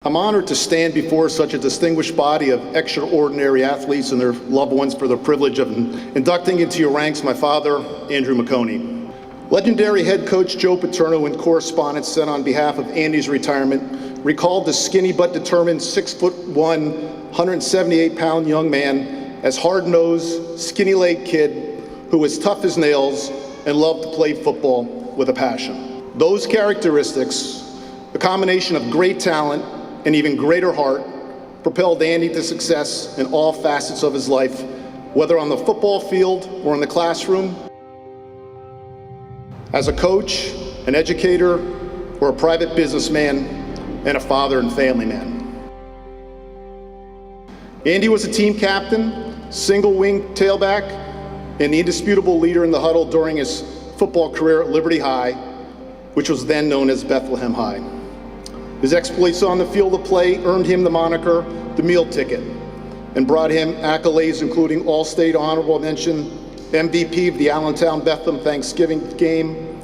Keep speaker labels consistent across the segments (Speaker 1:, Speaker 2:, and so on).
Speaker 1: I'm honored to stand before such a distinguished body of extraordinary athletes and their loved ones for the privilege of inducting into your ranks my father, Andrew McConey. Legendary head coach Joe Paterno, in correspondence sent on behalf of Andy's retirement, recalled the skinny but determined 6'1", 178-pound young man as hard-nosed, skinny-legged kid who was tough as nails and loved to play football with a passion. Those characteristics, a combination of great talent and even greater heart, propelled Andy to success in all facets of his life, whether on the football field or in the classroom, as a coach, an educator, or a private businessman, and a father and family man. Andy was a team captain, single-wing tailback, and the indisputable leader in the huddle during his football career at Liberty High, which was then known as Bethlehem High. His exploits on the field of play earned him the moniker, the meal ticket, and brought him accolades including All-State Honorable Mention, MVP of the Allentown Bethlehem Thanksgiving game,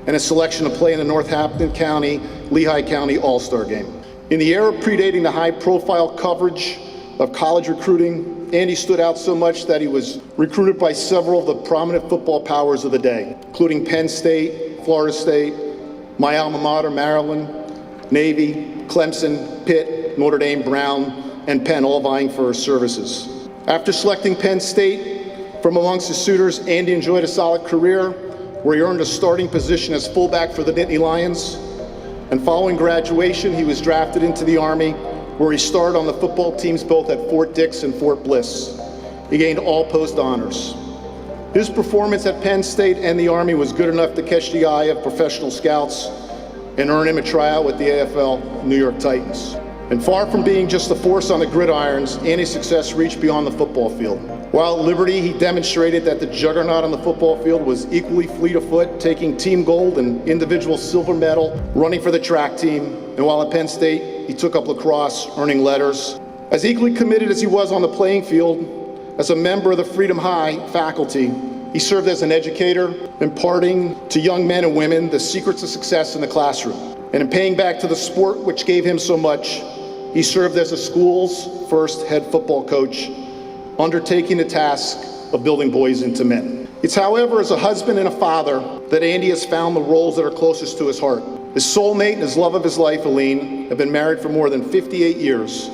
Speaker 1: and a selection to play in the Northampton County, Lehigh County All-Star game. In the era predating the high-profile coverage of college recruiting, Andy stood out so much that he was recruited by several of the prominent football powers of the day, including Penn State, Florida State, my alma mater, Maryland, Navy, Clemson, Pitt, Notre Dame, Brown, and Penn, all vying for his services. After selecting Penn State from amongst his suitors, Andy enjoyed a solid career where he earned a starting position as fullback for the Nittany Lions. And following graduation, he was drafted into the Army, where he starred on the football teams both at Fort Dix and Fort Bliss. He gained all post honors. His performance at Penn State and the Army was good enough to catch the eye of professional scouts and earn him a tryout with the AFL New York Titans. And far from being just a force on the gridirons, Andy's success reached beyond the football field. While at Liberty, he demonstrated that the juggernaut on the football field was equally fleet of foot, taking team gold and individual silver medal, running for the track team. And while at Penn State, he took up lacrosse, earning letters. As equally committed as he was on the playing field, as a member of the Freedom High faculty, he served as an educator, imparting to young men and women the secrets of success in the classroom. And in paying back to the sport which gave him so much, he served as the school's first head football coach, undertaking the task of building boys into men. It's, however, as a husband and a father that Andy has found the roles that are closest to his heart. His soulmate and his love of his life, Aline, have been married for more than 58 years,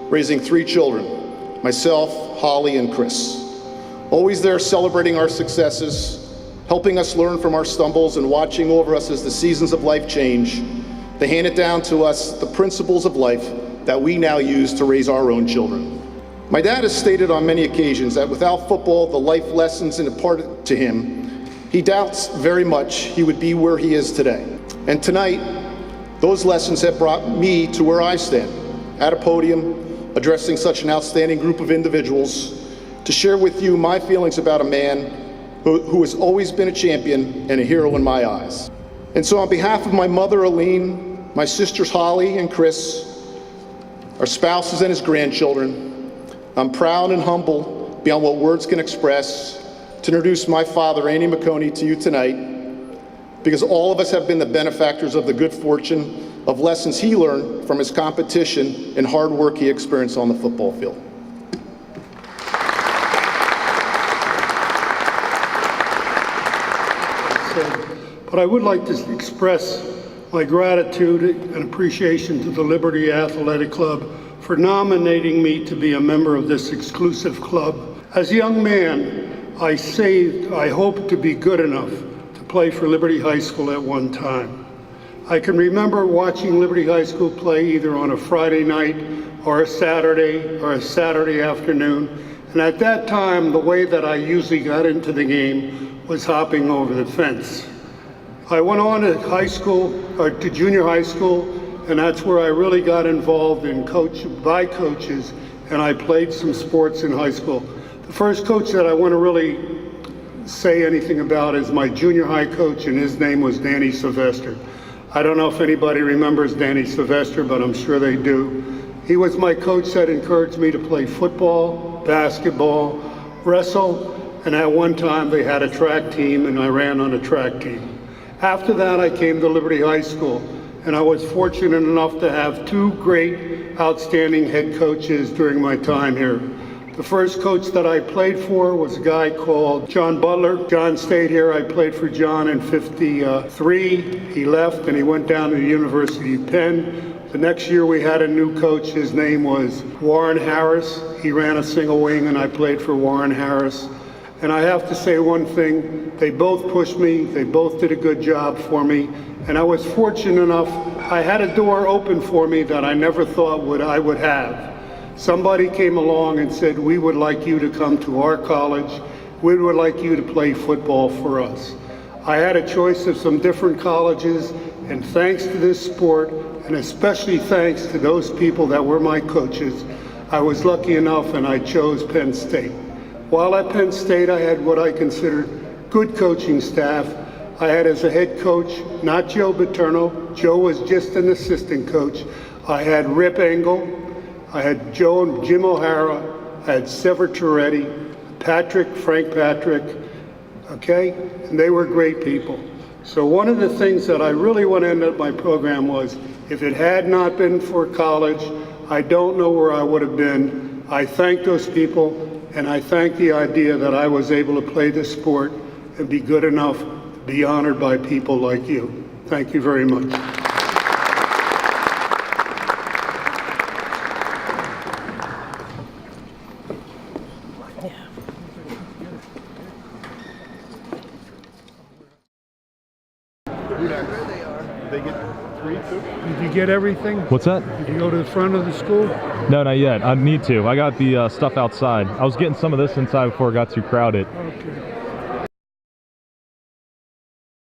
Speaker 1: raising 3 children, myself, Holly, and Chris. Always there celebrating our successes, helping us learn from our stumbles, and watching over us as the seasons of life change. They handed down to us the principles of life that we now use to raise our own children. My dad has stated on many occasions that without football, the life lessons imparted to him, he doubts very much he would be where he is today. And tonight, those lessons have brought me to where I stand, at a podium, addressing such an outstanding group of individuals, to share with you my feelings about a man who has always been a champion and a hero in my eyes. And so on behalf of my mother, Aline, my sisters, Holly and Chris, our spouses and his grandchildren, I'm proud and humble beyond what words can express to introduce my father, Andy McConey, to you tonight, because all of us have been the benefactors of the good fortune of lessons he learned from his competition and hard work he experienced on the football field.
Speaker 2: But I would like to express my gratitude and appreciation to the Liberty Athletic Club for nominating me to be a member of this exclusive club. As a young man, I hoped to be good enough to play for Liberty High School at one time. I can remember watching Liberty High School play either on a Friday night or a Saturday afternoon. And at that time, the way that I usually got into the game was hopping over the fence. I went on to to junior high school, and that's where I really got involved in by coaches, and I played some sports in high school. The first coach that I want to really say anything about is my junior high coach, and his name was Danny Sylvester. I don't know if anybody remembers Danny Sylvester, but I'm sure they do. He was my coach that encouraged me to play football, basketball, wrestle, and at one time they had a track team, and I ran on a track team. After that, I came to Liberty High School, and I was fortunate enough to have two great, outstanding head coaches during my time here. The first coach that I played for was a guy called John Butler. John stayed here. I played for John in '53. He left and he went down to the University of Penn. The next year we had a new coach. His name was Warren Harris. He ran a single wing and I played for Warren Harris. And I have to say one thing, they both pushed me, they both did a good job for me, and I was fortunate enough, I had a door open for me that I never thought I would have. Somebody came along and said, we would like you to come to our college, we would like you to play football for us. I had a choice of some different colleges, and thanks to this sport, and especially thanks to those people that were my coaches, I was lucky enough and I chose Penn State. While at Penn State, I had what I considered good coaching staff. I had as a head coach, not Joe Paterno. Joe was just an assistant coach. I had Rip Engel. I had Joe and Jim O'Hara. I had Sever Toretti, Frank Patrick, okay? And they were great people. So one of the things that I really want to end up my program was, if it had not been for college, I don't know where I would have been. I thank those people. And I thank the idea that I was able to play this sport and be good enough to be honored by people like you. Thank you very much.
Speaker 1: They get 3, 2?
Speaker 2: Did you get everything?
Speaker 3: What's that?
Speaker 2: Did you go to the front of the school?
Speaker 3: No, not yet. I need to. I got the stuff outside. I was getting some of this inside before it got too crowded.
Speaker 2: Okay.